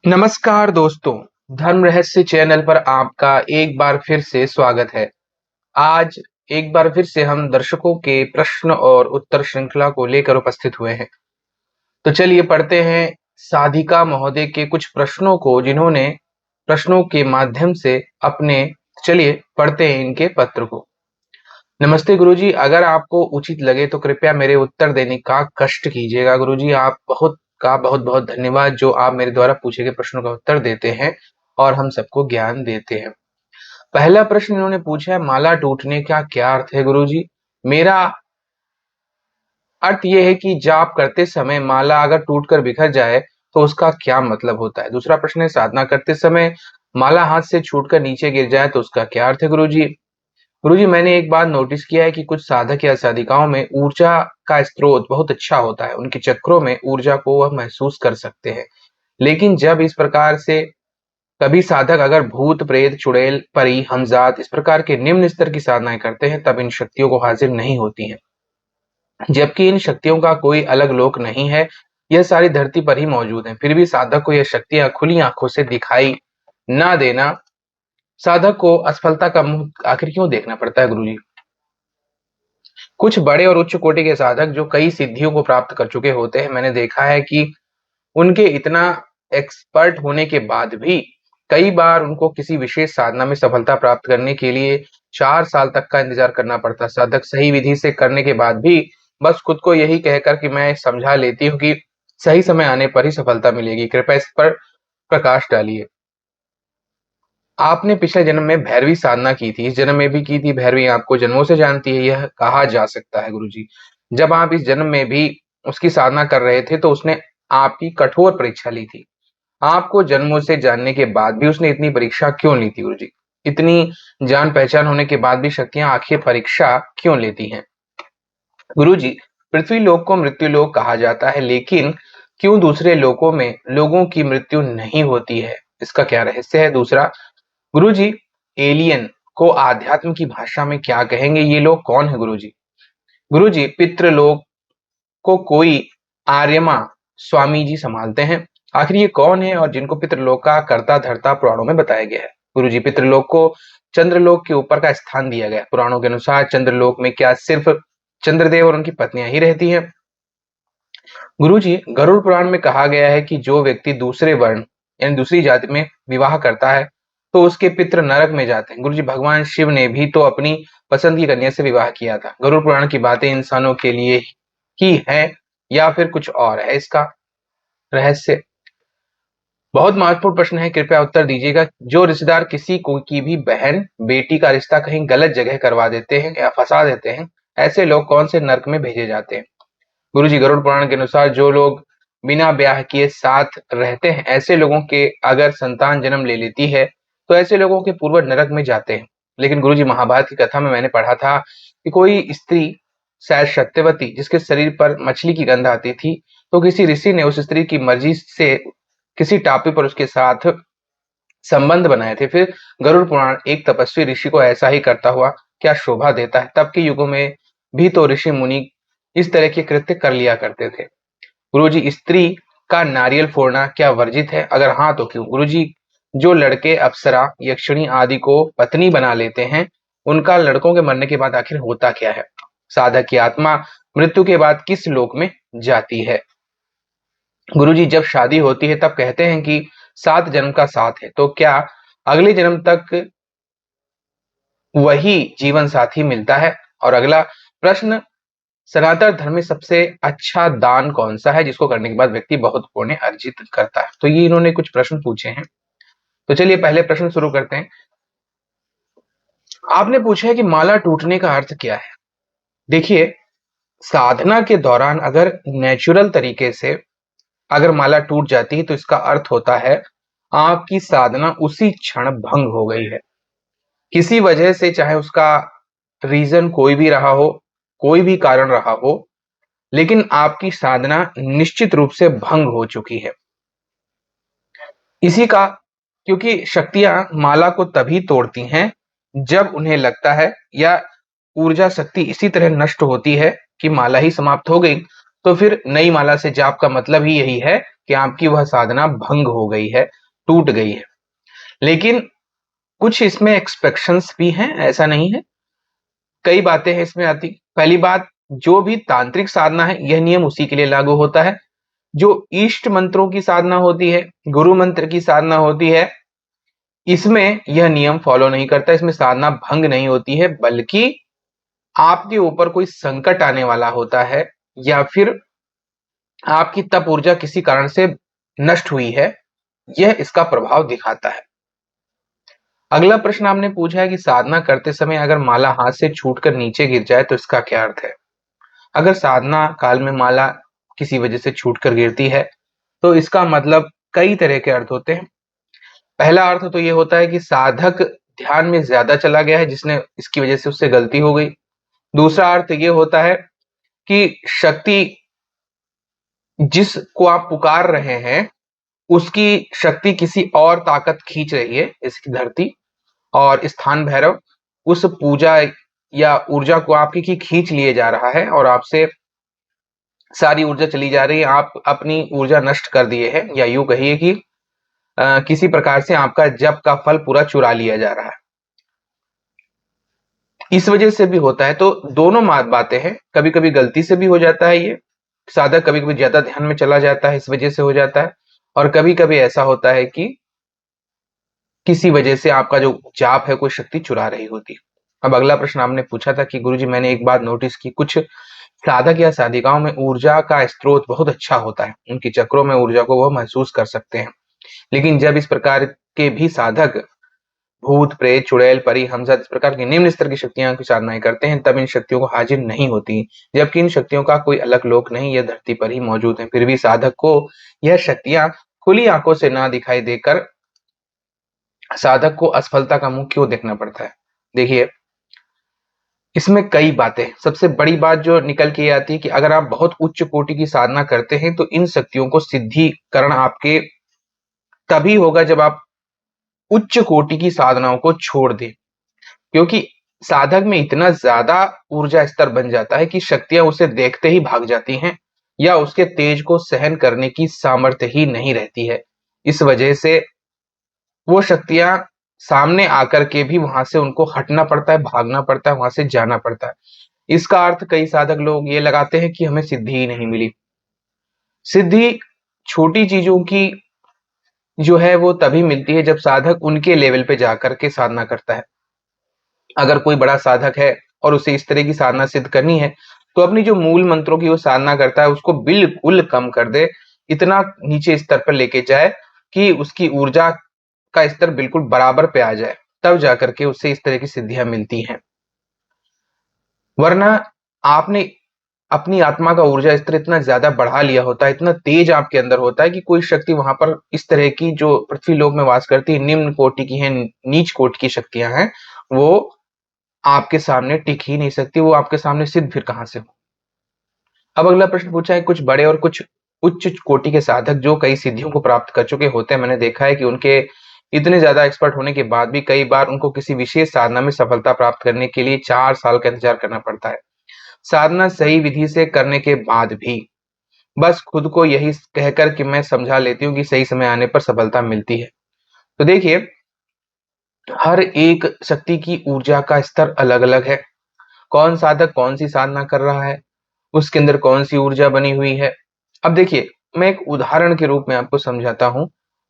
नमस्कार दोस्तों, धर्म रहस्य चैनल पर आपका एक बार फिर से स्वागत है। आज एक बार फिर से हम दर्शकों के प्रश्न और उत्तर श्रृंखला को लेकर उपस्थित हुए हैं। तो चलिए पढ़ते हैं साधिका महोदय के कुछ प्रश्नों को, जिन्होंने प्रश्नों के माध्यम से अपने चलिए पढ़ते हैं इनके पत्र को। नमस्ते गुरुजी, अगर आपको उचित लगे तो कृपया मेरे उत्तर देने का कष्ट कीजिएगा। गुरुजी, आप बहुत बहुत धन्यवाद जो आप मेरे द्वारा पूछे गए प्रश्नों का उत्तर देते हैं और हम सबको ज्ञान देते हैं। पहला प्रश्न इन्होंने पूछा है, माला टूटने का क्या अर्थ है गुरुजी? मेरा अर्थ ये है कि जाप करते समय माला अगर टूटकर बिखर जाए तो उसका क्या मतलब होता है। दूसरा प्रश्न है, साधना करते समय माला हाथ से छूटकर नीचे गिर जाए तो उसका क्या अर्थ है गुरुजी? गुरुजी, मैंने एक बात नोटिस किया है कि कुछ साधक या साधिकाओं में ऊर्जा का स्रोत बहुत अच्छा होता है। उनके चक्रों में ऊर्जा को वह महसूस कर सकते हैं। लेकिन जब इस प्रकार से कभी साधक अगर भूत, प्रेत, चुड़ैल, परी, हमजात इस प्रकार के निम्न स्तर की साधनाएं करते हैं, तब इन शक्तियों को हासिल नहीं होती हैं। जबकि इन शक्तियों का कोई अलग लोक नहीं है, यह सारी धरती पर ही मौजूद है। फिर भी साधक को यह शक्तियां खुली आंखों से दिखाई ना देना, साधक को असफलता का मुंह आखिर क्यों देखना पड़ता है गुरुजी? कुछ बड़े और उच्च कोटि के साधक जो कई सिद्धियों को प्राप्त कर चुके होते हैं, मैंने देखा है कि उनके इतना एक्सपर्ट होने के बाद भी कई बार उनको किसी विशेष साधना में सफलता प्राप्त करने के लिए 4 साल तक का इंतजार करना पड़ता है। साधक सही विधि से करने के बाद भी बस खुद को यही कहकर कि मैं समझा लेती हूँ कि सही समय आने पर ही सफलता मिलेगी। कृपया इस पर प्रकाश डालिए। आपने पिछले जन्म में भैरवी साधना की थी, इस जन्म में भी की थी। भैरवी आपको जन्मों से जानती है, यह कहा जा सकता है गुरुजी। जब आप इस जन्म में भी उसकी साधना कर रहे थे तो उसने आपकी कठोर परीक्षा ली थी। आपको जन्मों से जानने के बाद भी उसने इतनी परीक्षा क्यों ली थी गुरुजी? इतनी जान पहचान होने के बाद भी शक्तियां आखिर परीक्षा क्यों लेती हैं? गुरुजी, पृथ्वी लोक को मृत्यु लोक कहा जाता है, लेकिन क्यों दूसरे लोकों में लोगों की मृत्यु नहीं होती है? इसका क्या रहस्य है? दूसरा, गुरुजी, एलियन को आध्यात्म की भाषा में क्या कहेंगे? ये लोग कौन है गुरुजी? गुरुजी, पितृलोक को कोई आर्यमा स्वामी जी संभालते हैं। आखिर ये कौन है और जिनको पितृलोक का कर्ता धर्ता पुराणों में बताया गया है? गुरुजी, पितृलोक को चंद्रलोक के ऊपर का स्थान दिया गया है। पुराणों के अनुसार चंद्रलोक में क्या सिर्फ चंद्रदेव और उनकी पत्नियां ही रहती हैं? गुरुजी, गरुड़ पुराण में कहा गया है कि जो व्यक्ति दूसरे वर्ण यानी दूसरी जाति में विवाह करता है तो उसके पितृ नरक में जाते हैं। गुरुजी, भगवान शिव ने भी तो अपनी पसंद की कन्या से विवाह किया था। गरुड़ पुराण की बातें इंसानों के लिए ही है या फिर कुछ और है इसका रहस्य? बहुत महत्वपूर्ण प्रश्न है, कृपया उत्तर दीजिएगा। जो रिश्तेदार किसी को की भी बहन बेटी का रिश्ता कहीं गलत जगह करवा देते हैं या फंसा देते हैं, ऐसे लोग कौन से नर्क में भेजे जाते हैं? गुरुजी, गरुड़ पुराण के अनुसार जो लोग बिना ब्याह किए साथ रहते हैं, ऐसे लोगों के अगर संतान जन्म ले लेती है तो ऐसे लोगों के पूर्वज नरक में जाते हैं। लेकिन गुरुजी, महाभारत की कथा में मैंने पढ़ा था कि कोई स्त्री, शायद सत्यवती, जिसके शरीर पर मछली की गंध आती थी, तो किसी ऋषि ने उस स्त्री की मर्जी से किसी टापू पर उसके साथ संबंध बनाए थे। फिर गरुड़ पुराण एक तपस्वी ऋषि को ऐसा ही करता हुआ क्या शोभा देता है? तब के युगों में भी तो ऋषि मुनि इस तरह के कृत्य कर लिया करते थे। गुरुजी, स्त्री का नारियल फोड़ना क्या वर्जित है? अगर हाँ तो क्यों? गुरुजी, जो लड़के अप्सरा, यक्षिणी आदि को पत्नी बना लेते हैं, उनका लड़कों के मरने के बाद आखिर होता क्या है? साधक की आत्मा मृत्यु के बाद किस लोक में जाती है? गुरुजी, जब शादी होती है तब कहते हैं कि 7 जन्म का साथ है, तो क्या अगले जन्म तक वही जीवन साथी मिलता है? और अगला प्रश्न, सनातन धर्म में सबसे अच्छा दान कौन सा है जिसको करने के बाद व्यक्ति बहुत पुण्य अर्जित करता है? तो ये इन्होंने कुछ प्रश्न पूछे हैं। तो चलिए पहले प्रश्न शुरू करते हैं। आपने पूछा है कि माला टूटने का अर्थ क्या है? देखिए, साधना के दौरान अगर नेचुरल तरीके से अगर माला टूट जाती है तो इसका अर्थ होता है आपकी साधना उसी क्षण भंग हो गई है। किसी वजह से, चाहे उसका रीजन कोई भी रहा हो, कोई भी कारण रहा हो, लेकिन आपकी साधना निश्चित रूप से भंग हो चुकी है। इसी का क्योंकि शक्तियां माला को तभी तोड़ती हैं जब उन्हें लगता है, या ऊर्जा शक्ति इसी तरह नष्ट होती है कि माला ही समाप्त हो गई, तो फिर नई माला से जाप का मतलब ही यही है कि आपकी वह साधना भंग हो गई है, टूट गई है। लेकिन कुछ इसमें एक्सपेक्शंस भी हैं, ऐसा नहीं है। कई बातें हैं इसमें आती। पहली बात, जो भी तांत्रिक साधना है, यह नियम उसी के लिए लागू होता है। जो इष्ट मंत्रों की साधना होती है, गुरु मंत्र की साधना होती है, इसमें यह नियम फॉलो नहीं करता, इसमें साधना भंग नहीं होती है, बल्कि आपके ऊपर कोई संकट आने वाला होता है या फिर आपकी तप ऊर्जा किसी कारण से नष्ट हुई है, यह इसका प्रभाव दिखाता है। अगला प्रश्न आपने पूछा है कि साधना करते समय अगर माला हाथ से छूटकर नीचे गिर जाए तो इसका क्या अर्थ है? अगर साधना काल में माला किसी वजह से छूटकर गिरती है तो इसका मतलब कई तरह के अर्थ होते हैं। पहला अर्थ तो ये होता है कि साधक ध्यान में ज्यादा चला गया है, जिसने इसकी वजह से उससे गलती हो गई। दूसरा अर्थ ये होता है कि शक्ति जिसको आप पुकार रहे हैं, उसकी शक्ति किसी और ताकत खींच रही है, इसकी धरती और स्थान भैरव उस पूजा या ऊर्जा को आपकी की खींच लिए जा रहा है और आपसे सारी ऊर्जा चली जा रही है। आप अपनी ऊर्जा नष्ट कर दिए हैं, या यूं कहिए कि किसी प्रकार से आपका जप का फल पूरा चुरा लिया जा रहा है। इस वजह से भी होता है। तो दोनों बातें हैं, कभी कभी गलती से भी हो जाता है, ये साधक कभी कभी ज्यादा ध्यान में चला जाता है, इस वजह से हो जाता है। और कभी कभी ऐसा होता है कि किसी वजह से आपका जो जाप है कोई शक्ति चुरा रही होती। अब अगला प्रश्न आपने पूछा था कि गुरुजी मैंने एक बात नोटिस की, कुछ साधक या साधिकाओं में ऊर्जा का स्रोत बहुत अच्छा होता है, उनके चक्रों में ऊर्जा को वह महसूस कर सकते हैं। लेकिन जब इस प्रकार के भी साधक भूत प्रेत चुड़ैल परी हमजा इस प्रकार की निम्न स्तर की शक्तियां की साधनाएं करते हैं, तब इन शक्तियों को हाजिर नहीं होती, जबकि इन शक्तियों का कोई अलग लोक नहीं, यह धरती पर ही मौजूद है। फिर भी साधक को यह शक्तियां खुली आंखों से ना दिखाई देकर साधक को असफलता का मुंह क्यों देखना पड़ता है? देखिए, इसमें कई बातें। सबसे बड़ी बात जो निकल के आती है कि अगर आप बहुत उच्च कोटि की साधना करते हैं तो इन शक्तियों को सिद्धिकरण आपके तभी होगा जब आप उच्च कोटि की साधनाओं को छोड़ दें, क्योंकि साधक में इतना ज्यादा ऊर्जा स्तर बन जाता है कि शक्तियां उसे देखते ही भाग जाती हैं या उसके तेज को सहन करने की सामर्थ्य ही नहीं रहती है। इस वजह से वो शक्तियां सामने आकर के भी वहां से उनको हटना पड़ता है, भागना पड़ता है, वहां से जाना पड़ता है। इसका अर्थ कई साधक लोग ये लगाते हैं कि हमें सिद्धि ही नहीं मिली। सिद्धि छोटी चीजों की जो है वो तभी मिलती है जब साधक उनके लेवल पे जाकर के साधना करता है। अगर कोई बड़ा साधक है और उसे इस तरह की साधना सिद्ध करनी है, तो अपनी जो मूल मंत्रों की वो साधना करता है उसको बिल्कुल कम कर दे, इतना नीचे स्तर पर लेके जाए कि उसकी ऊर्जा का स्तर बिल्कुल बराबर पे आ जाए, तब जाकर के उससे इस तरह की सिद्धियां मिलती हैं। वरना आपने अपनी आत्मा का ऊर्जा स्तर इतना ज्यादा बढ़ा लिया होता है, इतना तेज आपके अंदर होता है कि कोई शक्ति वहां पर इस तरह की जो पृथ्वी लोक में वास करती है, निम्न कोटि की है, नीच कोटि की शक्तियां हैं, वो आपके सामने टिक ही नहीं सकती, वो आपके सामने सिद्ध फिर कहां से हो। अब अगला प्रश्न पूछा है, कुछ बड़े और कुछ उच्च कोटि के साधक जो कई सिद्धियों को प्राप्त कर चुके होते हैं, मैंने देखा है कि उनके इतने ज्यादा एक्सपर्ट होने के बाद भी कई बार उनको किसी विशेष साधना में सफलता प्राप्त करने के लिए 4 साल का इंतजार करना पड़ता है। साधना सही विधि से करने के बाद भी बस खुद को यही कहकर कि मैं समझा लेती हूँ कि सही समय आने पर सफलता मिलती है। तो देखिए, हर एक शक्ति की ऊर्जा का स्तर अलग अलग है। कौन साधक कौन सी साधना कर रहा है, उसके अंदर कौन सी ऊर्जा बनी हुई है। अब देखिए, मैं एक उदाहरण के रूप में आपको समझाता हूं।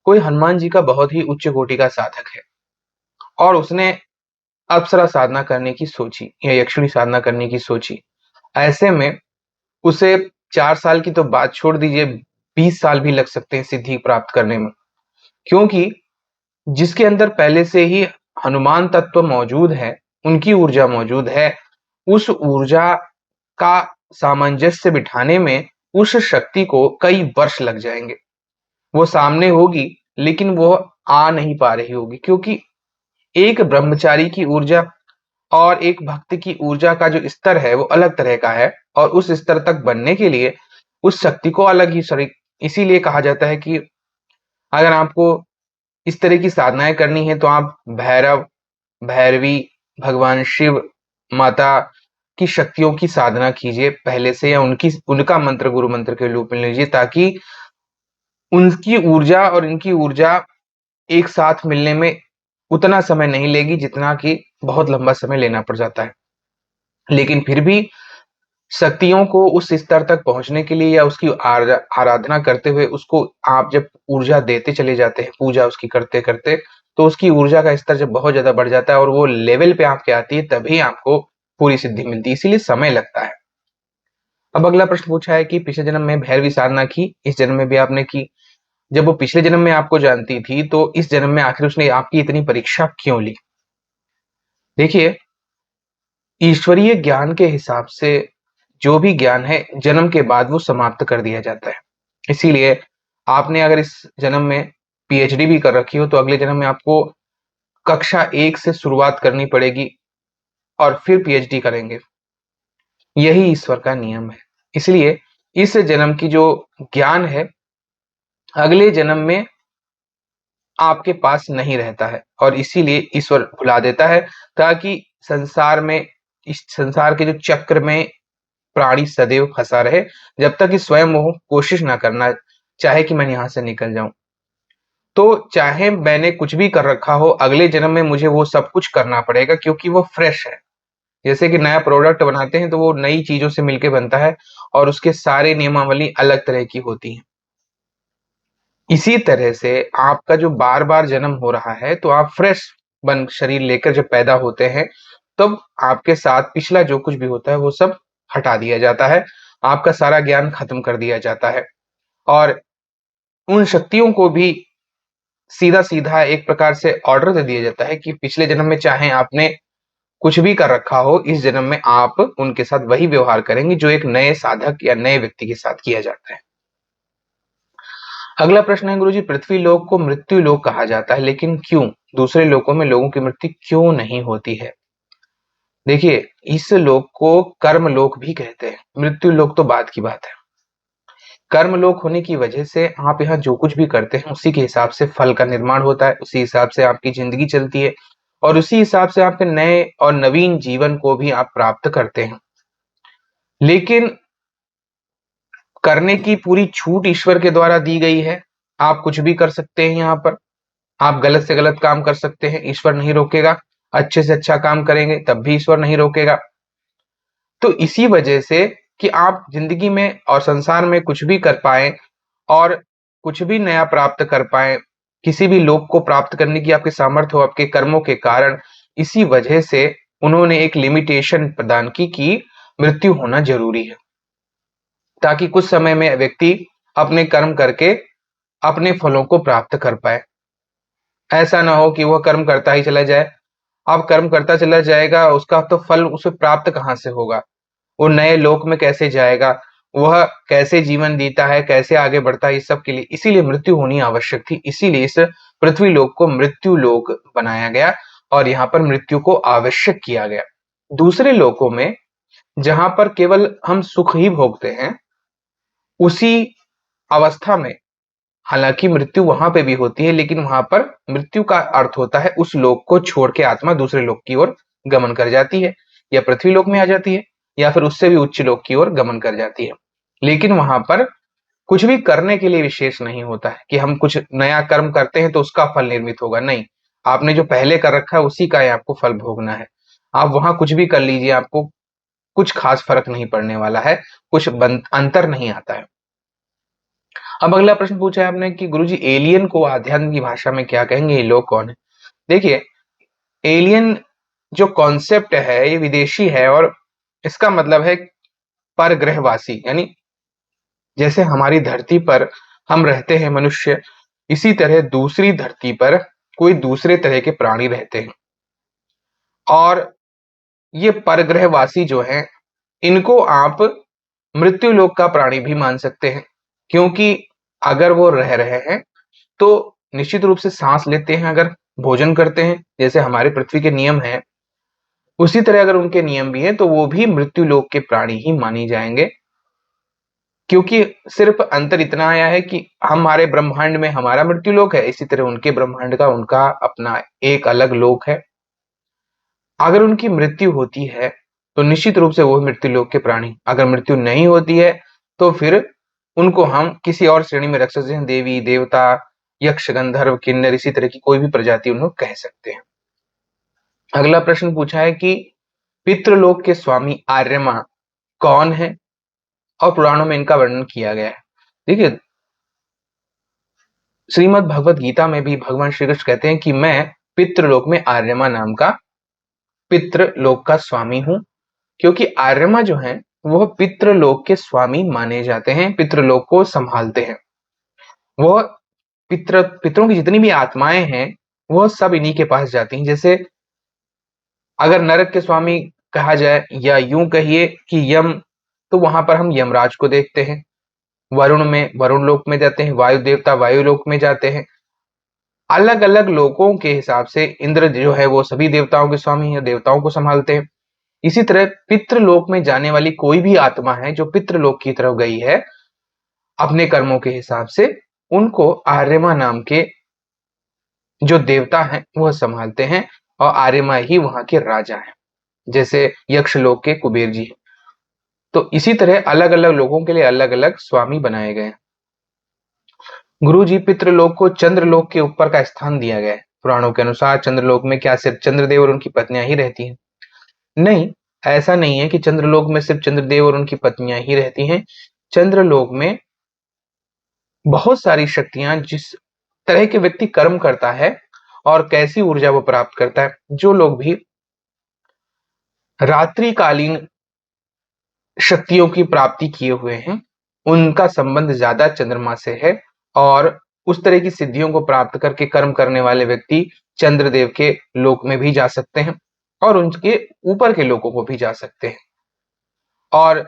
कोई हनुमान जी का बहुत ही उच्च कोटि का साधक है और उसने अप्सरा साधना करने की सोची या यक्षिणी साधना करने की सोची। ऐसे में उसे 4 साल की तो बात छोड़ दीजिए, 20 साल भी लग सकते हैं सिद्धि प्राप्त करने में, क्योंकि जिसके अंदर पहले से ही हनुमान तत्व मौजूद है, उनकी ऊर्जा मौजूद है, उस ऊर्जा का सामंजस्य बिठाने में उस शक्ति को कई वर्ष लग जाएंगे। वो सामने होगी लेकिन वो आ नहीं पा रही होगी, क्योंकि एक ब्रह्मचारी की ऊर्जा और एक भक्त की ऊर्जा का जो स्तर है वो अलग तरह का है, और उस स्तर तक बनने के लिए उस शक्ति को अलग ही शरीर। इसीलिए कहा जाता है कि अगर आपको इस तरह की साधनाएं करनी है तो आप भैरव, भैरवी, भगवान शिव, माता की शक्तियों की साधना कीजिए पहले से, या उनका मंत्र गुरु मंत्र के रूप में लीजिए, ताकि उनकी ऊर्जा और इनकी ऊर्जा एक साथ मिलने में उतना समय नहीं लेगी जितना कि बहुत लंबा समय लेना पड़ जाता है। लेकिन फिर भी शक्तियों को उस स्तर तक पहुँचने के लिए या उसकी आराधना करते हुए उसको आप जब ऊर्जा देते चले जाते हैं, पूजा उसकी करते-करते, तो उसकी ऊर्जा का स्तर जब बहुत ज़्यादा बढ़ जाता है और वो लेवल पे आपके आती है, तभी आपको पूरी सिद्धि मिलती है, इसीलिए समय लगता है। अब अगला प्रश्न पूछा है कि पिछले जन्म में भैरवी साधना की, इस जन्म में भी आपने की। जब वो पिछले जन्म में आपको जानती थी, तो इस जन्म में आखिर उसने आपकी इतनी परीक्षा क्यों ली? देखिए, ईश्वरीय ज्ञान के हिसाब से जो भी ज्ञान है, जन्म के बाद वो समाप्त कर दिया जाता है। इसीलिए आपने अगर इस जन्म में पीएचडी भी कर रखी हो, तो अगले जन्म में आपको कक्षा 1 से शुरुआत करनी पड़ेगी और फिर पीएचडी करेंगे। यही ईश्वर का नियम है। इसलिए इस जन्म की जो ज्ञान है, अगले जन्म में आपके पास नहीं रहता है और इसीलिए ईश्वर भुला देता है ताकि संसार में इस संसार के जो चक्र में प्राणी सदैव फंसा रहे, जब तक कि स्वयं वो कोशिश ना करना चाहे कि मैं यहाँ से निकल जाऊँ। तो चाहे मैंने कुछ भी कर रखा हो, अगले जन्म में मुझे वो सब कुछ करना पड़ेगा क्योंकि वो फ्रेश है। जैसे कि नया प्रोडक्ट बनाते हैं तो वो नई चीज़ों से मिलके बनता है और उसके सारे नियमावली अलग तरह की होती हैं। इसी तरह से आपका जो बार-बार जन्म हो रहा है, तो आप फ्रेश बन शरीर लेकर जब पैदा होते हैं, तब आपके साथ पिछला जो कुछ भी होता है, वो सब हटा दिया जाता है। आपका सारा ज्ञान खत्म कर दिया जाता है और उन शक्तियों को भी सीधा-सीधा एक प्रकार से ऑर्डर दे दिया जाता है कि पिछले जन्म में चाहे आपने कुछ भी कर रखा हो, इस जन्म में आप उनके साथ वही व्यवहार करेंगे, जो एक नए साधक या नए व्यक्ति के साथ किया जाता है। अगला प्रश्न है गुरुजी, पृथ्वी लोक को मृत्यु लोक कहा जाता है, लेकिन क्यों? दूसरे लोकों में लोगों की मृत्यु क्यों नहीं होती है? देखिए, इस लोक को कर्म लोक भी कहते हैं, मृत्यु लोक तो बाद की बात है। कर्म लोक होने की वजह से आप यहाँ जो कुछ भी करते हैं, उसी के हिसाब से फल का निर्माण होता है, उसी हिसाब से आपकी ज़िंदगी चलती है और उसी हिसाब से आपके नए और नवीन जीवन को भी आप प्राप्त करते हैं। लेकिन करने की पूरी छूट ईश्वर के द्वारा दी गई है। आप कुछ भी कर सकते हैं यहाँ पर। आप गलत से गलत काम कर सकते हैं, ईश्वर नहीं रोकेगा। अच्छे से अच्छा काम करेंगे, तब भी ईश्वर नहीं रोकेगा। तो इसी वजह से कि आप ज़िंदगी में और संसार में कुछ भी कर पाएँ और कुछ भी नया प्राप्त कर पाएँ, किसी भी लोक को प्राप्त करने की आपकी सामर्थ्य हो आपके कर्मों के कारण, इसी वजह से उन्होंने एक लिमिटेशन प्रदान की कि मृत्यु होना ज़रूरी है। ताकि कुछ समय में व्यक्ति अपने कर्म करके अपने फलों को प्राप्त कर पाए। ऐसा ना हो कि वह कर्म करता ही चला जाए। अब कर्म करता चला जाएगा, उसका तो फल उसे प्राप्त कहाँ से होगा? वो नए लोक में कैसे जाएगा? वह कैसे जीवन जीता है, कैसे आगे बढ़ता है, इस सब के लिए इसीलिए मृत्यु होनी आवश्यक थी। इसीलिए इस पृथ्वी लोक को मृत्यु लोक बनाया गया और यहाँ पर मृत्यु को आवश्यक किया गया। दूसरे लोकों में जहाँ पर केवल हम सुख ही भोगते हैं, उसी अवस्था में हालाँकि मृत्यु वहाँ पे भी होती है, लेकिन वहाँ पर मृत्यु का अर्थ होता है उस लोक को छोड़ के आत्मा दूसरे लोक की ओर गमन कर जाती है, या पृथ्वी लोक में आ जाती है, या फिर उससे भी उच्च लोक की ओर गमन कर जाती है। लेकिन वहाँ पर कुछ भी करने के लिए विशेष नहीं होता है कि हम कुछ नया कर्म करते हैं तो उसका फल निर्मित होगा, नहीं। आपने जो पहले कर रखा है उसी का ही आपको फल भोगना है। आप वहाँ कुछ भी कर लीजिए, आपको कुछ खास फ़र्क नहीं पड़ने वाला है, कुछ अंतर नहीं आता है। अब अगला प्रश्न पूछा है आपने कि गुरुजी एलियन को अध्यात्म की भाषा में क्या कहेंगे? ये लोग कौन है? देखिए, एलियन जो कॉन्सेप्ट है ये विदेशी है और इसका मतलब है परग्रहवासी, यानी जैसे हमारी धरती पर हम रहते हैं मनुष्य, इसी तरह दूसरी धरती पर कोई दूसरे तरह के प्राणी रहते हैं और ये परग्रहवासी जो हैं, इनको आप मृत्यु लोक का प्राणी भी मान सकते हैं, क्योंकि अगर वो रह रहे हैं तो निश्चित रूप से सांस लेते हैं, अगर भोजन करते हैं, जैसे हमारे पृथ्वी के नियम हैं, उसी तरह अगर उनके नियम भी हैं, तो वो भी मृत्यु लोक के प्राणी ही माने जाएँगे। क्योंकि सिर्फ़ अंतर इतना आया है कि हमारे ब्रह्मांड में हमारा मृत्यु लोक है, इसी तरह उनके ब्रह्मांड का उनका अपना एक अलग लोक है। अगर उनकी मृत्यु होती है, तो निश्चित रूप से वो मृत्यु लोक के प्राणी, अगर मृत्यु नहीं होती है, तो फिर उनको हम किसी और श्रेणी में रख सकते हैं, देवी, देवता, यक्ष, गंधर्व, किन्नर, इसी तरह की कोई भी प्रजाति उनको कह सकते हैं। अगला प्रश्न पूछा है कि पितृलोक के स्वामी आर्यमा कौन है और पुराणों में इनका वर्णन किया गया है। देखिए, श्रीमद् भगवत गीता में भी भगवान श्री कृष्ण कहते हैं कि मैं पितृलोक में आर्यमा नाम का पितृलोक का स्वामी हूं, क्योंकि आर्यमा जो है वह पितृलोक के स्वामी माने जाते हैं, पितृलोक को संभालते हैं। वह पितरों की जितनी भी आत्माएं हैं वह सब इन्हीं के पास जाती हैं। जैसे अगर नरक के स्वामी कहा जाए या यूं कहिए कि यम, तो वहां पर हम यमराज को देखते हैं। वरुण में वरुण लोक में जाते हैं, वायु देवता वायु लोक में जाते हैं। अलग अलग लोकों के हिसाब से इंद्र जो है वो सभी देवताओं के स्वामी है, देवताओं को संभालते हैं। इसी तरह पितृलोक में जाने वाली कोई भी आत्मा है जो पितृलोक की तरफ गई है अपने कर्मों के हिसाब से, उनको आर्यमा नाम के जो देवता हैं वह संभालते हैं और आर्यमा ही वहां के राजा हैं, जैसे यक्ष लोक के कुबेर जी हैं। तो इसी तरह अलग अलग लोगों के लिए अलग अलग स्वामी बनाए गए हैं। गुरु जी, पितृलोक को चंद्रलोक के ऊपर का स्थान दिया गया है। पुराणों के अनुसार चंद्रलोक में क्या सिर्फ चंद्रदेव और उनकी पत्नियां ही रहती हैं? नहीं, ऐसा नहीं है कि चंद्रलोक में सिर्फ चंद्रदेव और उनकी पत्नियां ही रहती हैं। चंद्रलोक में बहुत सारी शक्तियां, जिस तरह के व्यक्ति कर्म करता है और कैसी ऊर्जा वो प्राप्त करता है, जो लोग भी रात्रिकालीन शक्तियों की प्राप्ति किए हुए हैं उनका संबंध ज्यादा चंद्रमा से है, और उस तरह की सिद्धियों को प्राप्त करके कर्म करने वाले व्यक्ति चंद्रदेव के लोक में भी जा सकते हैं और उनके ऊपर के लोकों को भी जा सकते हैं। और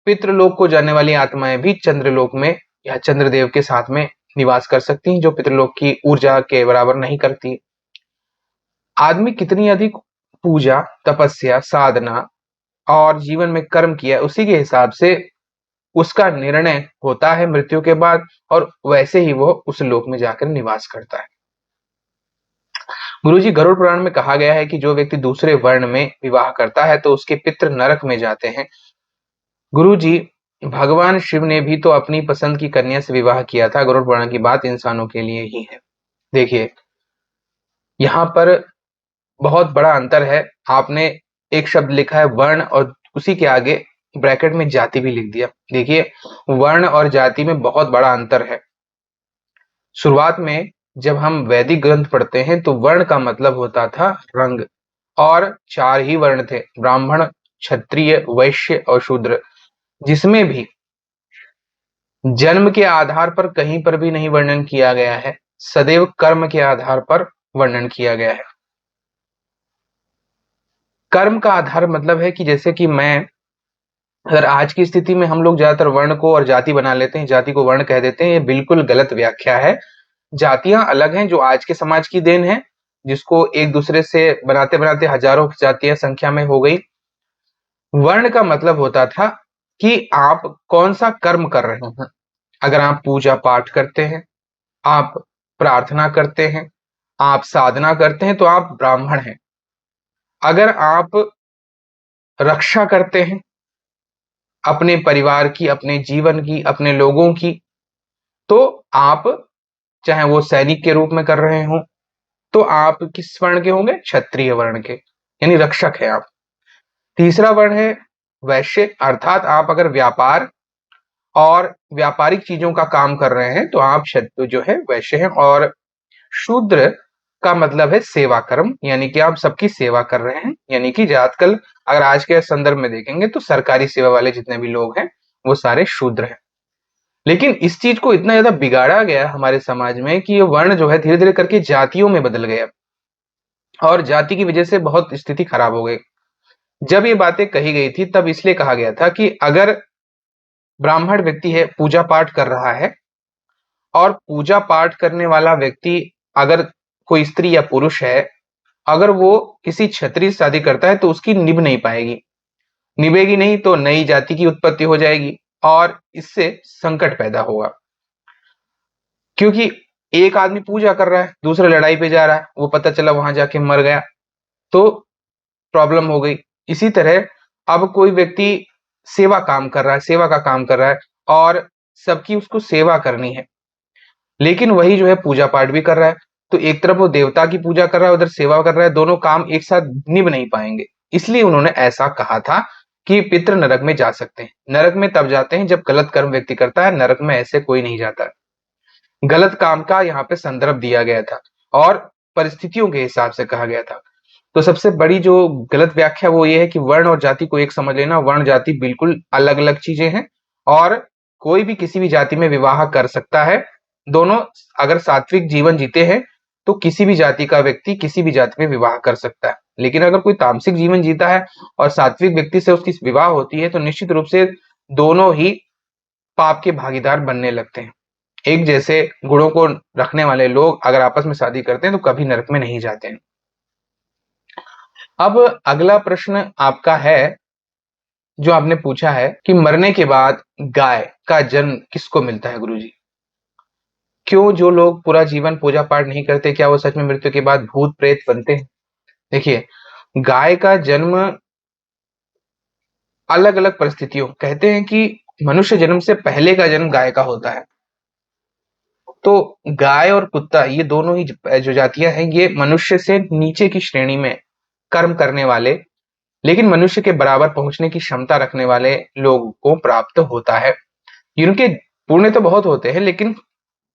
पितृलोक को जाने वाली आत्माएं भी चंद्रलोक में या चंद्रदेव के साथ में निवास कर सकती हैं, जो पितृलोक की ऊर्जा के बराबर नहीं करती। आदमी कितनी अधिक पूजा, तपस्या, साधना और जीवन में कर्म किया, उसी के हिसाब से उसका निर्णय होता है मृत्यु के बाद, और वैसे ही वो उस लोक में जाकर निवास करता है। गुरुजी, गरुड़ पुराण में कहा गया है कि जो व्यक्ति दूसरे वर्ण में विवाह करता है तो उसके पितृ नरक में जाते हैं। गुरुजी, भगवान शिव ने भी तो अपनी पसंद की कन्या से विवाह किया था। गरुड़ पुराण की बात इंसानों के लिए ही है। देखिए, यहाँ पर बहुत बड़ा अंतर है। आपने एक शब्द लिखा है वर्ण और उसी के आगे ब्रैकेट में जाति भी लिख दिया। देखिए, वर्ण और जाति में बहुत बड़ा अंतर है। शुरुआत में जब हम वैदिक ग्रंथ पढ़ते हैं तो वर्ण का मतलब होता था रंग, और 4 ही वर्ण थे, ब्राह्मण, क्षत्रिय, वैश्य और शूद्र, जिसमें भी जन्म के आधार पर कहीं पर भी नहीं वर्णन किया गया है, सदैव कर्म के आधार पर वर्णन किया गया है। कर्म का आधार मतलब है कि जैसे कि मैं, अगर आज की स्थिति में हम लोग ज्यादातर वर्ण को और जाति बना लेते हैं, जाति को वर्ण कह देते हैं, ये बिल्कुल गलत व्याख्या है। जातियां अलग हैं जो आज के समाज की देन है, जिसको एक दूसरे से बनाते बनाते हजारों जातियां संख्या में हो गई। वर्ण का मतलब होता था कि आप कौन सा कर्म कर रहे हैं। अगर आप पूजा पाठ करते हैं, आप प्रार्थना करते हैं, आप साधना करते हैं, तो आप ब्राह्मण हैं। अगर आप रक्षा करते हैं अपने परिवार की, अपने जीवन की, अपने लोगों की, तो आप, चाहे वो सैनिक के रूप में कर रहे हो, तो आप किस वर्ण के होंगे? क्षत्रिय वर्ण के, यानी रक्षक है आप। तीसरा वर्ण है वैश्य, अर्थात आप अगर व्यापार और व्यापारिक चीजों का काम कर रहे हैं तो आप जो है वैश्य हैं। और शूद्र का मतलब है सेवा कर्म, यानी कि आप सबकी सेवा कर रहे हैं, यानी कि आजकल अगर आज के संदर्भ में देखेंगे तो सरकारी सेवा वाले जितने भी लोग हैं वो सारे शूद्र हैं। लेकिन इस चीज को इतना ज्यादा बिगाड़ा गया हमारे समाज में कि ये वर्ण जो है धीरे धीरे करके जातियों में बदल गया, और जाति की वजह से बहुत स्थिति खराब हो गई। जब ये बातें कही गई थी तब इसलिए कहा गया था कि अगर ब्राह्मण व्यक्ति है, पूजा पाठ कर रहा है, और पूजा पाठ करने वाला व्यक्ति अगर कोई स्त्री या पुरुष है, अगर वो किसी क्षत्रिय से शादी करता है तो उसकी निभ नहीं पाएगी, निभेगी नहीं तो नई जाति की उत्पत्ति हो जाएगी और इससे संकट पैदा होगा। क्योंकि एक आदमी पूजा कर रहा है, दूसरा लड़ाई पे जा रहा है, वो पता चला वहां जाके मर गया तो प्रॉब्लम हो गई। इसी तरह अब कोई व्यक्ति सेवा काम कर रहा है, सेवा का काम कर रहा है, और सबकी उसको सेवा करनी है। लेकिन वही जो है पूजा पाठ भी कर रहा है, तो एक तरफ वो देवता की पूजा कर रहा है, उधर सेवा कर रहा है, दोनों काम एक साथ निभ नहीं पाएंगे। इसलिए उन्होंने ऐसा कहा था कि पितृ नरक में जा सकते हैं। नरक में तब जाते हैं जब गलत कर्म व्यक्ति करता है, नरक में ऐसे कोई नहीं जाता। गलत काम का यहाँ पे संदर्भ दिया गया था और परिस्थितियों के हिसाब से कहा गया था। तो सबसे बड़ी जो गलत व्याख्या वो ये है कि वर्ण और जाति को एक समझ लेना। वर्ण जाति बिल्कुल अलग अलग चीजें हैं और कोई भी किसी भी जाति में विवाह कर सकता है। दोनों अगर सात्विक जीवन जीते हैं तो किसी भी जाति का व्यक्ति किसी भी जाति में विवाह कर सकता है। लेकिन अगर कोई तामसिक जीवन जीता है और सात्विक व्यक्ति से उसकी विवाह होती है तो निश्चित रूप से दोनों ही पाप के भागीदार बनने लगते हैं। एक जैसे गुणों को रखने वाले लोग अगर आपस में शादी करते हैं तो कभी नरक में नहीं जाते हैं। अब अगला प्रश्न आपका है जो आपने पूछा है कि मरने के बाद गाय का जन्म किसको मिलता है गुरुजी? क्यों जो लोग पूरा जीवन पूजा पाठ नहीं करते क्या वो सच में मृत्यु के बाद भूत प्रेत बनते हैं? देखिए, गाय का जन्म अलग अलग परिस्थितियों, कहते हैं कि मनुष्य जन्म से पहले का जन्म गाय का होता है। तो गाय और कुत्ता ये दोनों ही जो जातियां हैं ये मनुष्य से नीचे की श्रेणी में कर्म करने वाले लेकिन मनुष्य के बराबर पहुंचने की क्षमता रखने वाले लोगों को प्राप्त होता है। इनके पुण्य तो बहुत होते हैं लेकिन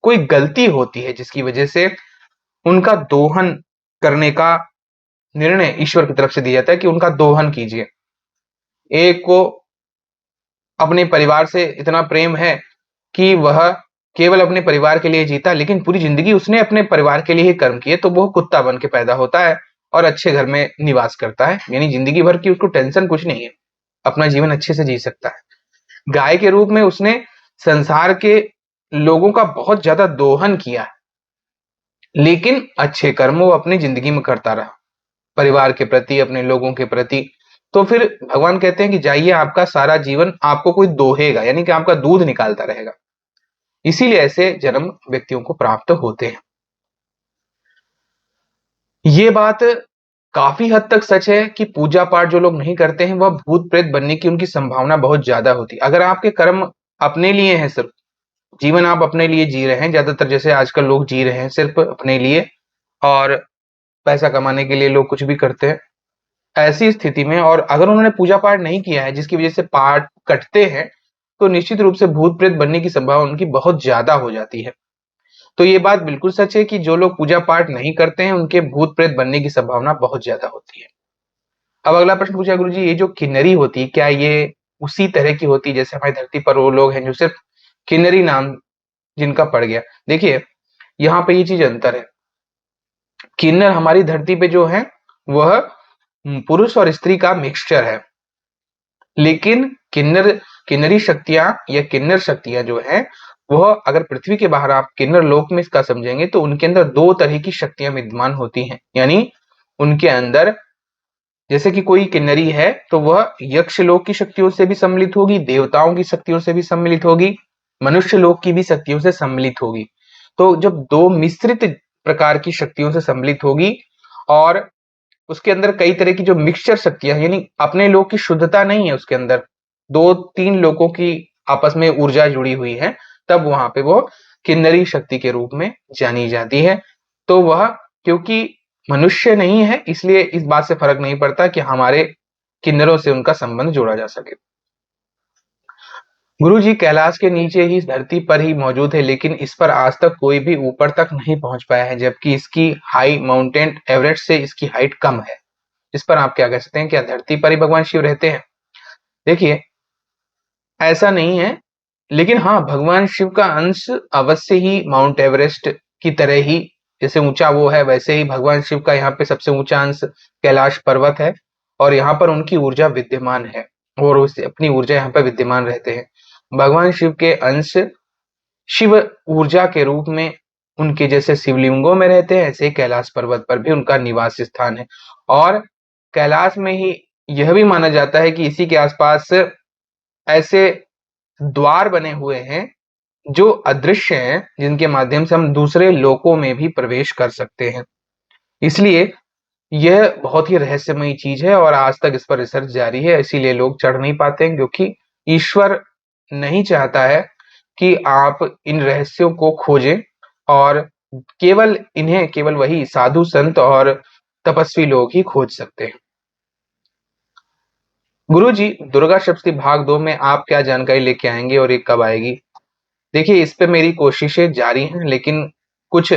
कोई गलती होती है जिसकी वजह से उनका दोहन करने का निर्णय ईश्वर की तरफ से दिया जाता है कि उनका दोहन कीजिए। एक को अपने परिवार से इतना प्रेम है कि वह केवल अपने परिवार के लिए जीता लेकिन पूरी जिंदगी उसने अपने परिवार के लिए ही कर्म किए तो वो कुत्ता बन के पैदा होता है और अच्छे घर में निवास करता है। यानी जिंदगी भर की उसको टेंशन कुछ नहीं है, अपना जीवन अच्छे से जी सकता है। गाय के रूप में उसने संसार के लोगों का बहुत ज्यादा दोहन किया लेकिन अच्छे कर्म वो अपनी जिंदगी में करता रहा, परिवार के प्रति, अपने लोगों के प्रति। तो फिर भगवान कहते हैं कि जाइए, आपका सारा जीवन आपको कोई दोहेगा, यानी कि आपका दूध निकालता रहेगा। इसीलिए ऐसे जन्म व्यक्तियों को प्राप्त होते हैं। ये बात काफी हद तक सच है कि पूजा पाठ जो लोग नहीं करते हैं वह भूत प्रेत बनने की उनकी संभावना बहुत ज्यादा होती है। अगर आपके कर्म अपने लिए हैं, सिर्फ जीवन आप अपने लिए जी रहे हैं, ज्यादातर जैसे आजकल लोग जी रहे हैं सिर्फ अपने लिए और पैसा कमाने के लिए लोग कुछ भी करते हैं, ऐसी स्थिति में और अगर उन्होंने पूजा पाठ नहीं किया है जिसकी वजह से पाठ कटते हैं तो निश्चित रूप से भूत प्रेत बनने की संभावना उनकी बहुत ज्यादा हो जाती है। तो ये बात बिल्कुल सच है कि जो लोग पूजा पाठ नहीं करते हैं उनके भूत प्रेत बनने की संभावना बहुत ज्यादा होती है। अब अगला प्रश्न पूछा गुरुजी, ये जो किन्नरी होती है क्या ये उसी तरह की होती है जैसे हमारी धरती पर वो लोग हैं जो सिर्फ किन्नरी नाम जिनका पड़ गया? देखिए, यहाँ पे ये चीज अंतर है। किन्नर हमारी धरती पे जो है वह पुरुष और स्त्री का मिक्सचर है, लेकिन किन्नरी शक्तियां या किन्नर शक्तियां जो है वह अगर पृथ्वी के बाहर आप किन्नर लोक में इसका समझेंगे तो उनके अंदर दो तरह की शक्तियां विद्यमान होती हैं। यानी उनके अंदर जैसे कि कोई किन्नरी है तो वह यक्ष लोक की शक्तियों से भी सम्मिलित होगी, देवताओं की शक्तियों से भी सम्मिलित होगी, मनुष्य लोक की भी शक्तियों से सम्मिलित होगी। तो जब दो मिश्रित प्रकार की शक्तियों से सम्मिलित होगी और उसके अंदर कई तरह की जो मिक्सचर शक्तियां यानी अपने लोक की शुद्धता नहीं है, उसके अंदर दो तीन लोगों की आपस में ऊर्जा जुड़ी हुई है, तब वहां पे वो किन्नरी शक्ति के रूप में जानी जाती है। तो वह क्योंकि मनुष्य नहीं है इसलिए इस बात से फर्क नहीं पड़ता कि हमारे किन्नरों से उनका संबंध जोड़ा जा सके। गुरु जी, कैलाश के नीचे ही इस धरती पर ही मौजूद है लेकिन इस पर आज तक कोई भी ऊपर तक नहीं पहुंच पाया है, जबकि इसकी हाई माउंटेन एवरेस्ट से इसकी हाइट कम है। इस पर आप क्या कह सकते हैं, क्या धरती पर ही भगवान शिव रहते हैं? देखिए, ऐसा नहीं है, लेकिन हाँ भगवान शिव का अंश अवश्य ही माउंट एवरेस्ट की तरह ही जैसे ऊंचा वो है वैसे ही भगवान शिव का यहाँ पे सबसे ऊंचा अंश कैलाश पर्वत है और यहाँ पर उनकी ऊर्जा विद्यमान है और उस अपनी ऊर्जा यहाँ पर विद्यमान रहते हैं। भगवान शिव के अंश शिव ऊर्जा के रूप में उनके जैसे शिवलिंगों में रहते हैं ऐसे ही कैलाश पर्वत पर भी उनका निवास स्थान है और कैलाश में ही यह भी माना जाता है कि इसी के आसपास ऐसे द्वार बने हुए हैं जो अदृश्य हैं, जिनके माध्यम से हम दूसरे लोकों में भी प्रवेश कर सकते हैं। इसलिए यह बहुत ही रहस्यमयी चीज है और आज तक इस पर रिसर्च जारी है, इसीलिए लोग चढ़ नहीं पाते हैं क्योंकि ईश्वर नहीं चाहता है कि आप इन रहस्यों को खोजें और केवल वही साधु संत और तपस्वी लोग ही खोज सकते हैं। गुरुजी, दुर्गा सप्तशती भाग 2 में आप क्या जानकारी लेके आएँगे और ये कब आएगी? देखिए, इस पे मेरी कोशिशें जारी हैं, लेकिन कुछ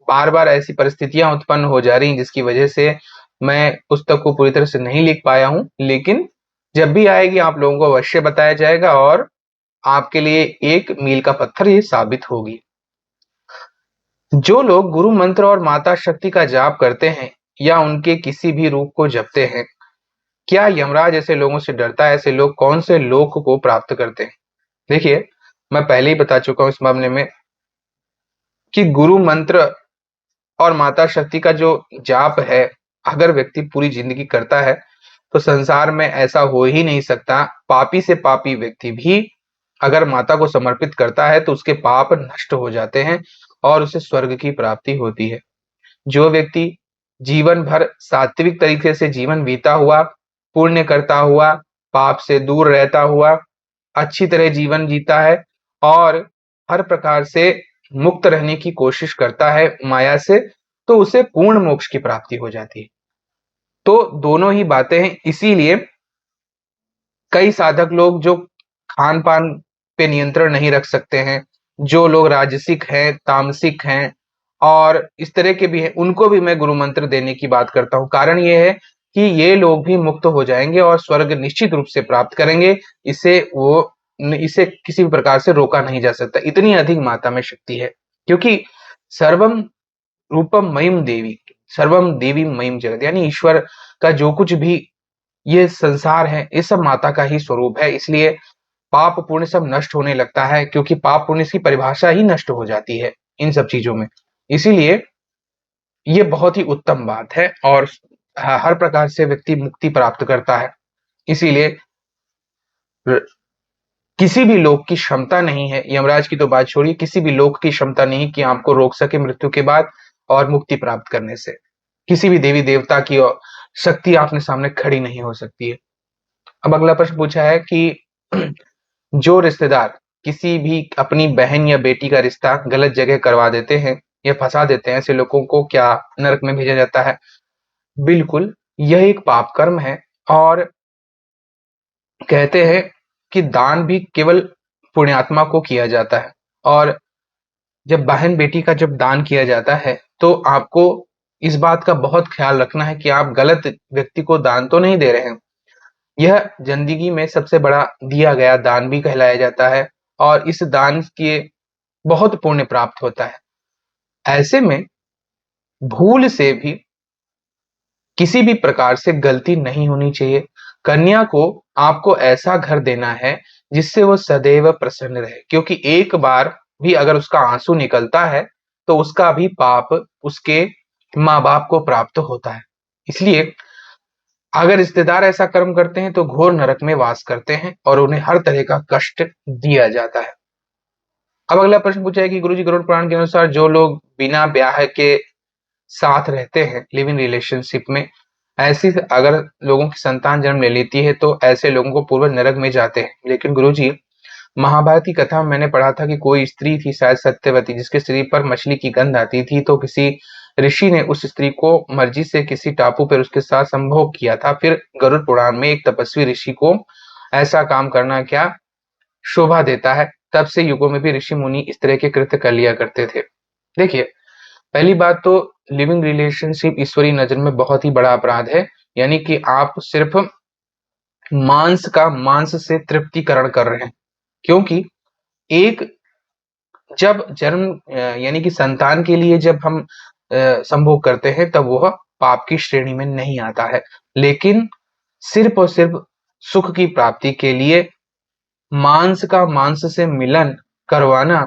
बार-बार ऐसी परिस्थितियाँ उत्पन्न हो जा रही हैं जिसकी वजह से मैं पुस्तक को पूरी तरह से नहीं लिख पाया हूँ। लेकिन जब भी आएगी आप लोगों को अवश्य बताया जाएगा और आपके लिए एक मील का पत्थर ये साबित होगी। जो लोग गुरु मंत्र और माता शक्ति का जाप करते हैं या उनके किसी भी रूप को जपते हैं, क्या यमराज ऐसे लोगों से डरता है? ऐसे लोग कौन से लोक को प्राप्त करते हैं? देखिए, मैं पहले ही बता चुका हूँ इस मामले में कि गुरु मंत्र और माता शक्ति का जो जाप है, अगर व्यक्ति पूरी जिंदगी करता है, तो संसार में ऐसा हो ही नहीं सकता। पापी से पापी व्यक्ति भी अगर माता को समर्पित करता है, तो उसके पाप नष्ट हो जाते हैं और उसे स्वर्ग की प्राप्ति होती है। जो व्यक्ति जीवन भर सात्विक तरीके से जीवन बीता हुआ, पुण्य करता हुआ, पाप से दूर रहता हुआ, अच्छी तरह जीवन जीता है और हर प्रकार से मुक्त रहने की कोशिश करता है माया से, तो उसे पूर्ण मोक्ष की प्राप्ति हो जाती है। तो दोनों ही बातें हैं, इसीलिए कई साधक लोग जो खान-पान पे नियंत्रण नहीं रख सकते हैं, जो लोग राजसिक हैं, तामसिक हैं और इस तरह के भी हैं, उनको भी मैं गुरु मंत्र देने की बात करता हूँ। कारण ये है कि ये लोग भी मुक्त हो जाएँगे और स्वर्ग निश्चित रूप से प्राप्त करेंगे। इसे किसी भी प्रकार से रोका नहीं जा सकता। इतनी अधिक मात्रा में शक्ति है, क्योंकि सर्वम रूपम मयिम देवी, सर्वम देवी मयिम जगत, यानी ईश्वर का जो कुछ भी ये संसार है, ये सब माता का ही स्वरूप है। इसलिए पाप पुण्य सब नष्ट होने लगता है, क्योंकि पाप पुण्य की परिभाषा ही नष्ट हो जाती है इन सब चीजों में। इसीलिए ये बहुत ही उत्तम बात है और हर प्रकार से व्यक्ति मुक्ति प्राप्त करता है। इसीलिए र- किसी भी लोक की क्षमता नहीं है, यमराज की तो बात छोड़िए, किसी भी लोक की क्षमता नहीं कि आपको रोक सके मृत्यु के बाद और मुक्ति प्राप्त करने से। किसी भी देवी देवता की शक्ति आपके सामने खड़ी नहीं हो सकती है। अब अगला प्रश्न पूछा है कि जो रिश्तेदार किसी भी अपनी बहन या बेटी का रिश्ता गलत जगह करवा देते हैं या फंसा देते हैं, ऐसे लोगों को क्या नरक में भेजा जाता है? बिल्कुल, यह एक पाप कर्म है और कहते हैं कि दान भी केवल पुण्यात्मा को किया जाता है और जब बहन बेटी का जब दान किया जाता है, तो आपको इस बात का बहुत ख्याल रखना है कि आप गलत व्यक्ति को दान तो नहीं दे रहे हैं। यह जिंदगी में सबसे बड़ा दिया गया दान भी कहलाया जाता है और इस दान के बहुत पुण्य प्राप्त होता है। ऐसे में भूल से भी किसी भी प्रकार से गलती नहीं होनी चाहिए। कन्या को आपको ऐसा घर देना है जिससे वो सदैव प्रसन्न रहे, क्योंकि एक बार भी अगर उसका आंसू निकलता है तो उसका भी पाप उसके माँ बाप को प्राप्त होता है। इसलिए अगर रिश्तेदार ऐसा कर्म करते हैं तो घोर नरक में वास करते हैं और उन्हें हर तरह का कष्ट दिया जाता है। अब अगला प्रश्न पूछा है कि गुरुजी, गरुड़ पुराण के अनुसार जो लोग बिना ब्याह के साथ रहते हैं, लिव इन रिलेशनशिप में, ऐसी अगर लोगों की संतान जन्म ले लेती है तो ऐसे लोगों को पूर्वज नरक में जाते हैं। लेकिन गुरुजी, महाभारत की कथा में मैंने पढ़ा था कि कोई स्त्री थी शायद सत्यवती, जिसके शरीर पर मछली की गंध आती थी, तो किसी ऋषि ने उस स्त्री को मर्जी से किसी टापू पर उसके साथ संभोग किया था। फिर गरुड़ पुराण में एक तपस्वी ऋषि को ऐसा काम करना क्या शोभा देता है। तब से युगों में भी ऋषि मुनि इस तरह के कृत्य कर लिया करते थे। देखिए, पहली बात तो लिविंग रिलेशनशिप ईश्वरी नजर में बहुत ही बड़ा अपराध है, यानी कि आप सिर्फ मांस से तृप्तिकरण कर रहे हैं, क्योंकि एक जब यानी कि संतान के लिए जब हम संभोग करते हैं तब वह पाप की श्रेणी में नहीं आता है, लेकिन सिर्फ और सिर्फ सुख की प्राप्ति के लिए मांस से मिलन करवाना,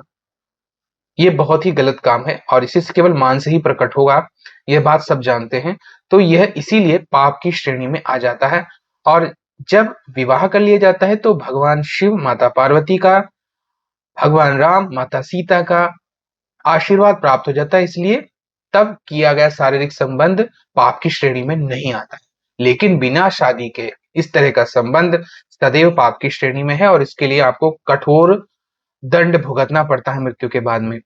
ये बहुत ही गलत काम है और इसी से केवल मांस ही प्रकट होगा, यह बात सब जानते हैं। तो यह इसीलिए पाप की श्रेणी में आ जाता है और जब विवाह कर लिया जाता है तो भगवान शिव, माता पार्वती का, भगवान राम, माता सीता का आशीर्वाद प्राप्त हो जाता है, इसलिए तब किया गया शारीरिक संबंध पाप की श्रेणी में नहीं आता है। लेकिन बिना शादी के इस तरह का संबंध सदैव पाप की श्रेणी में है और इसके लिए आपको कठोर दंड भुगतना पड़ता है मृत्यु के बाद में।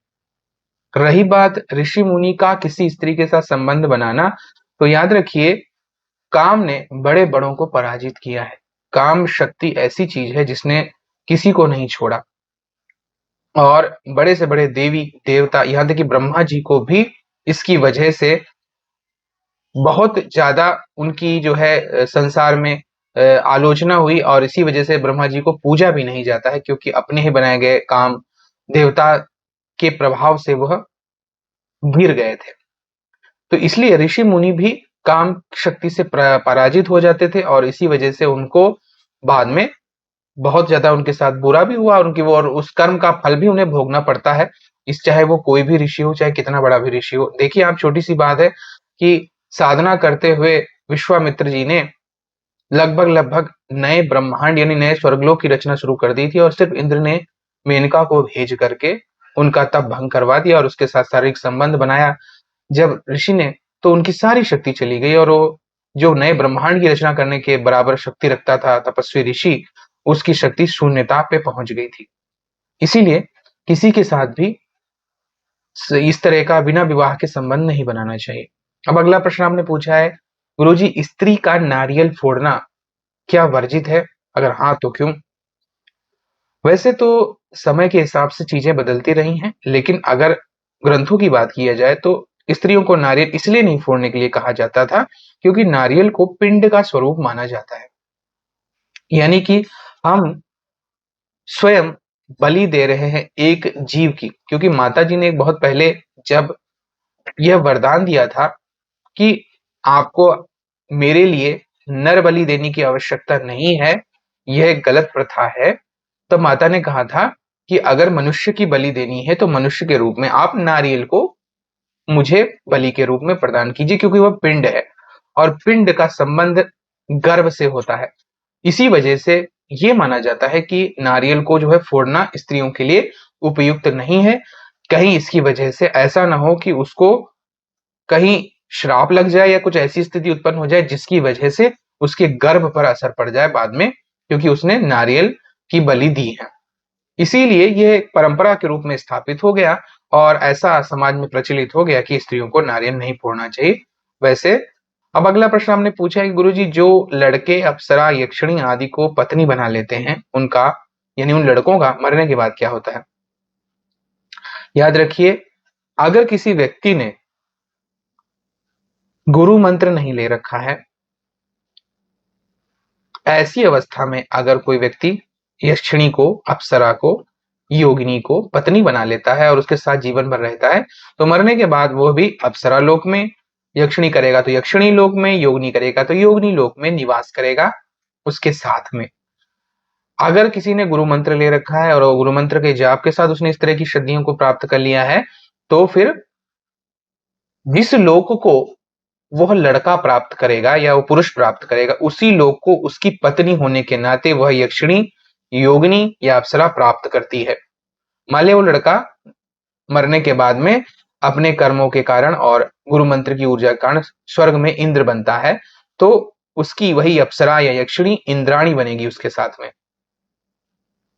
रही बात ऋषि मुनि का किसी स्त्री के साथ संबंध बनाना, तो याद रखिए काम ने बड़े बड़ों को पराजित किया है। काम शक्ति ऐसी चीज है जिसने किसी को नहीं छोड़ा, और बड़े से बड़े देवी देवता, यहाँ तक कि ब्रह्मा जी को भी इसकी वजह से बहुत ज्यादा उनकी जो है संसार में आलोचना हुई, और इसी वजह से ब्रह्मा जी को पूजा भी नहीं जाता है, क्योंकि अपने ही बनाए गए काम देवता के प्रभाव से वह गिर गए थे। तो इसलिए ऋषि मुनि भी काम शक्ति से पराजित हो जाते थे, और इसी वजह से उनको बाद में बहुत ज्यादा उनके साथ बुरा भी हुआ, और उनकी वो और उस कर्म का फल भी उन्हें भोगना पड़ता है। इस चाहे वो कोई भी ऋषि हो, चाहे कितना बड़ा भी ऋषि हो। देखिए आप, छोटी सी बात है कि साधना करते हुए विश्वामित्र जी ने लगभग लगभग नए ब्रह्मांड यानी नए स्वर्गलोक की रचना शुरू कर दी थी, और सिर्फ इंद्र ने मेनका को भेज करके उनका तप भंग करवा दिया और उसके साथ शारीरिक संबंध बनाया। जब ऋषि ने, तो उनकी सारी शक्ति चली गई, और वो जो नए ब्रह्मांड की रचना करने के बराबर शक्ति रखता था तपस्वी ऋषि, उसकी शक्ति शून्यता पे पहुंच गई थी। इसीलिए किसी के साथ भी इस तरह का बिना विवाह के संबंध नहीं बनाना चाहिए। अब अगला प्रश्न आपने पूछा है, गुरुजी स्त्री का नारियल फोड़ना क्या वर्जित है? अगर हाँ तो क्यों? वैसे तो समय के हिसाब से चीजें बदलती रही हैं, लेकिन अगर ग्रंथों की बात किया जाए तो स्त्रियों को नारियल इसलिए नहीं फोड़ने के लिए कहा जाता था, क्योंकि नारियल को पिंड का स्वरूप माना जाता है। यानी कि हम स्वयं बलि दे रहे हैं एक जीव की, क्योंकि माता जी ने एक बहुत पहले जब यह वरदान दिया था कि आपको मेरे लिए नर बलि देने की आवश्यकता नहीं है, यह एक गलत प्रथा है। तब माता ने कहा था कि अगर मनुष्य की बलि देनी है तो मनुष्य के रूप में आप नारियल को मुझे बलि के रूप में प्रदान कीजिए, क्योंकि वह पिंड है और पिंड का संबंध गर्भ से होता है। इसी वजह से ये माना जाता है कि नारियल को जो है फोड़ना स्त्रियों के लिए उपयुक्त नहीं है। कहीं इसकी वजह से ऐसा ना हो कि उसको कहीं श्राप लग जाए या कुछ ऐसी स्थिति उत्पन्न हो जाए जिसकी वजह से उसके गर्भ पर असर पड़ जाए बाद में, क्योंकि उसने नारियल की बलि दी है। इसीलिए यह एक परंपरा के रूप में स्थापित हो गया, और ऐसा समाज में प्रचलित हो गया कि स्त्रियों को नारियल नहीं फोड़ना चाहिए। वैसे अब अगला प्रश्न हमने पूछा है कि गुरुजी जो लड़के अप्सरा यक्षिणी आदि को पत्नी बना लेते हैं, उनका यानी उन लड़कों का मरने के बाद क्या होता है? याद रखिए, अगर किसी व्यक्ति ने गुरु मंत्र नहीं ले रखा है, ऐसी अवस्था में अगर कोई व्यक्ति यक्षिणी को, अप्सरा को, योगिनी को पत्नी बना लेता है और उसके साथ जीवन भर रहता है, तो मरने के बाद वो भी अप्सरा लोक में, यक्षिणी करेगा तो यक्षिणी लोक में, योगिनी करेगा तो योगिनी लोक में निवास करेगा उसके साथ में। अगर किसी ने गुरु मंत्र ले रखा है और गुरु मंत्र के जाप के साथ उसने इस तरह की सिद्धियों को प्राप्त कर लिया है, तो फिर जिस लोक को वह लड़का प्राप्त करेगा या वो पुरुष प्राप्त करेगा, उसी लोक को उसकी पत्नी होने के नाते वह यक्षिणी, योगिनी या अप्सरा प्राप्त करती है। मान लिया वो लड़का मरने के बाद में अपने कर्मों के कारण और गुरु मंत्र की ऊर्जा के कारण स्वर्ग में इंद्र बनता है, तो उसकी वही अप्सरा या यक्षिणी इंद्राणी बनेगी उसके साथ में।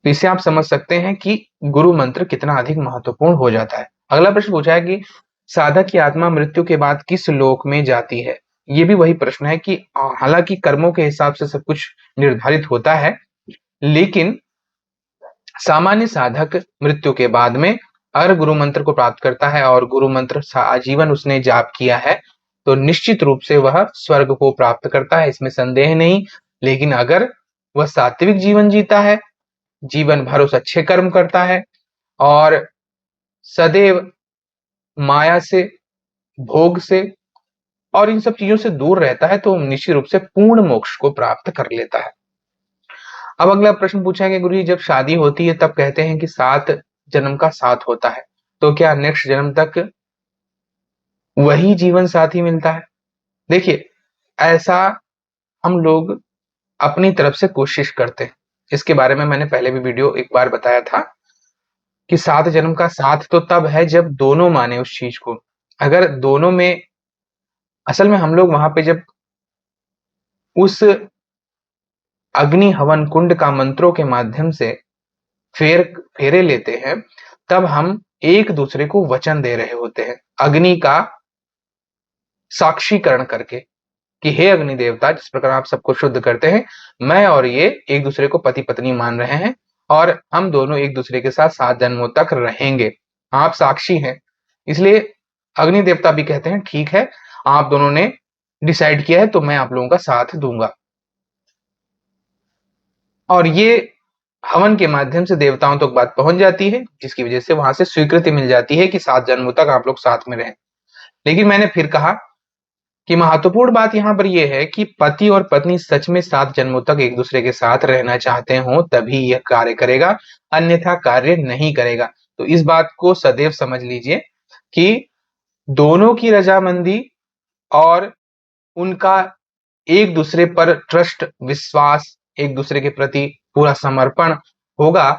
तो इससे आप समझ सकते हैं कि गुरु मंत्र कितना अधिक महत्वपूर्ण हो जाता है। अगला प्रश्न पूछा है कि साधक की आत्मा मृत्यु के बाद किस लोक में जाती है? ये भी वही प्रश्न है कि हालांकि कर्मों के हिसाब से सब कुछ निर्धारित होता है, लेकिन सामान्य साधक मृत्यु के बाद में अगर गुरु मंत्र को प्राप्त करता है और गुरु मंत्र आजीवन उसने जाप किया है, तो निश्चित रूप से वह स्वर्ग को प्राप्त करता है, इसमें संदेह नहीं। लेकिन अगर वह सात्विक जीवन जीता है, जीवन भर उस अच्छे कर्म करता है और सदैव माया से, भोग से और इन सब चीजों से दूर रहता है, तो निश्चित रूप से पूर्ण मोक्ष को प्राप्त कर लेता है। अब अगला प्रश्न पूछा है कि गुरु जी जब शादी होती है तब कहते हैं कि 7 जन्म का साथ होता है, तो क्या नेक्स्ट जन्म तक वही जीवन साथी मिलता है? देखिए, ऐसा हम लोग अपनी तरफ से कोशिश करते हैं। इसके बारे में मैंने पहले भी वीडियो एक बार बताया था कि 7 जन्म का साथ तो तब है जब दोनों माने उस चीज को। अगर दोनों में, असल में हम लोग वहां पे जब उस अग्नि हवन कुंड का मंत्रों के माध्यम से फेरे लेते हैं, तब हम एक दूसरे को वचन दे रहे होते हैं अग्नि का साक्षीकरण करके कि हे अग्नि देवता, जिस प्रकार आप सबको शुद्ध करते हैं, मैं और ये एक दूसरे को पति पत्नी मान रहे हैं और हम दोनों एक दूसरे के साथ 7 जन्मों तक रहेंगे। आप साक्षी हैं। इसलिए अग्नि देवता भी कहते हैं ठीक है, आप दोनों ने डिसाइड किया है तो मैं आप लोगों का साथ दूंगा। और ये हवन के माध्यम से देवताओं तक बात पहुंच जाती है, जिसकी वजह से वहां से स्वीकृति मिल जाती है कि 7 जन्मों तक आप लोग साथ में रहें। लेकिन मैंने फिर कहा कि महत्वपूर्ण बात यहाँ पर यह है कि पति और पत्नी सच में 7 जन्मों तक एक दूसरे के साथ रहना चाहते हो तभी यह कार्य करेगा, अन्यथा कार्य नहीं करेगा। तो इस बात को सदैव समझ लीजिए कि दोनों की रजामंदी और उनका एक दूसरे पर ट्रस्ट, विश्वास, एक दूसरे के प्रति पूरा समर्पण होगा,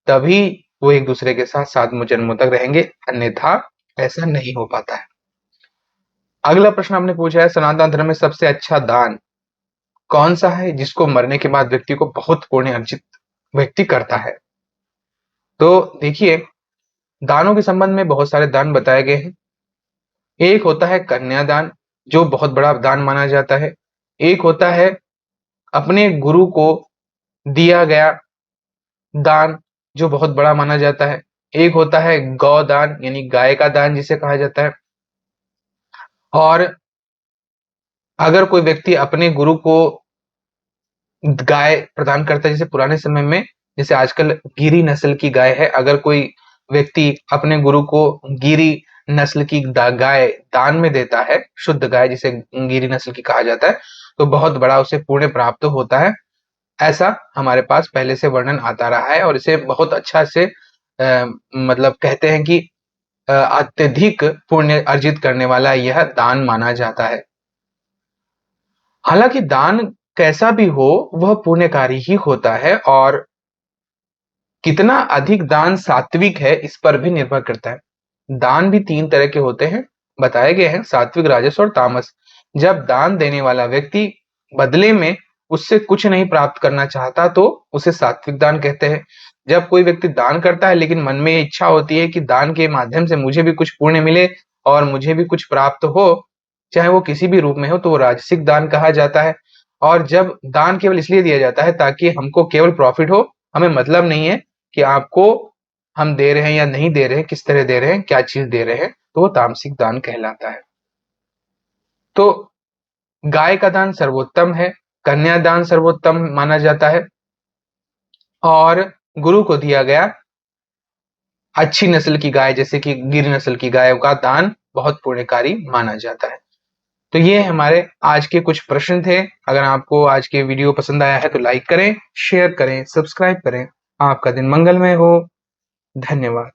तभी वो एक दूसरे के साथ 7 जन्मों तक रहेंगे, अन्यथा ऐसा नहीं हो पाता है। अगला प्रश्न आपने पूछा है, सनातन धर्म में सबसे अच्छा दान कौन सा है जिसको मरने के बाद व्यक्ति को बहुत पुण्य अर्जित व्यक्ति करता है? तो देखिए, दानों के संबंध में बहुत सारे दान बताए गए हैं। एक होता है कन्यादान, जो बहुत बड़ा दान माना जाता है। एक होता है अपने गुरु को दिया गया दान, जो बहुत बड़ा माना जाता है। एक होता है गौदान, यानी गाय का दान जिसे कहा जाता है। और अगर कोई व्यक्ति अपने गुरु को गाय प्रदान करता है, जैसे पुराने समय में, जैसे आजकल गिरी नस्ल की गाय है, अगर कोई व्यक्ति अपने गुरु को गिरी नस्ल की गाय दान में देता है, शुद्ध गाय जिसे गिरी नस्ल की कहा जाता है, तो बहुत बड़ा उसे पुण्य प्राप्त होता है। ऐसा हमारे पास पहले से वर्णन आता रहा है और इसे बहुत अच्छा से मतलब कहते हैं कि अत्यधिक पुण्य अर्जित करने वाला यह दान माना जाता है। हालांकि दान कैसा भी हो, वह पुण्यकारी ही होता है और कितना अधिक दान सात्विक है इस पर भी निर्भर करता है। दान भी 3 तरह के होते हैं, बताए गए हैं, सात्विक, राजस और तामस। जब दान देने वाला व्यक्ति बदले में उससे कुछ नहीं प्राप्त करना चाहता तो उसे सात्विक दान कहते हैं। जब कोई व्यक्ति दान करता है लेकिन मन में इच्छा होती है कि दान के माध्यम से मुझे भी कुछ पुण्य मिले और मुझे भी कुछ प्राप्त हो, चाहे वो किसी भी रूप में हो, तो वो राजसिक दान कहा जाता है। और जब दान केवल इसलिए दिया जाता है ताकि हमको केवल प्रॉफिट हो, हमें मतलब नहीं है कि आपको हम दे रहे हैं या नहीं दे रहे हैं, किस तरह दे रहे हैं, क्या चीज दे रहे हैं, तो वो तामसिक दान कहलाता है। तो गाय का दान सर्वोत्तम है, कन्यादान सर्वोत्तम माना जाता है और गुरु को दिया गया अच्छी नस्ल की गाय, जैसे कि गिर नस्ल की गायों का दान बहुत पुण्यकारी माना जाता है। तो ये हमारे आज के कुछ प्रश्न थे। अगर आपको आज के वीडियो पसंद आया है तो लाइक करें, शेयर करें, सब्सक्राइब करें। आपका दिन मंगलमय हो। धन्यवाद।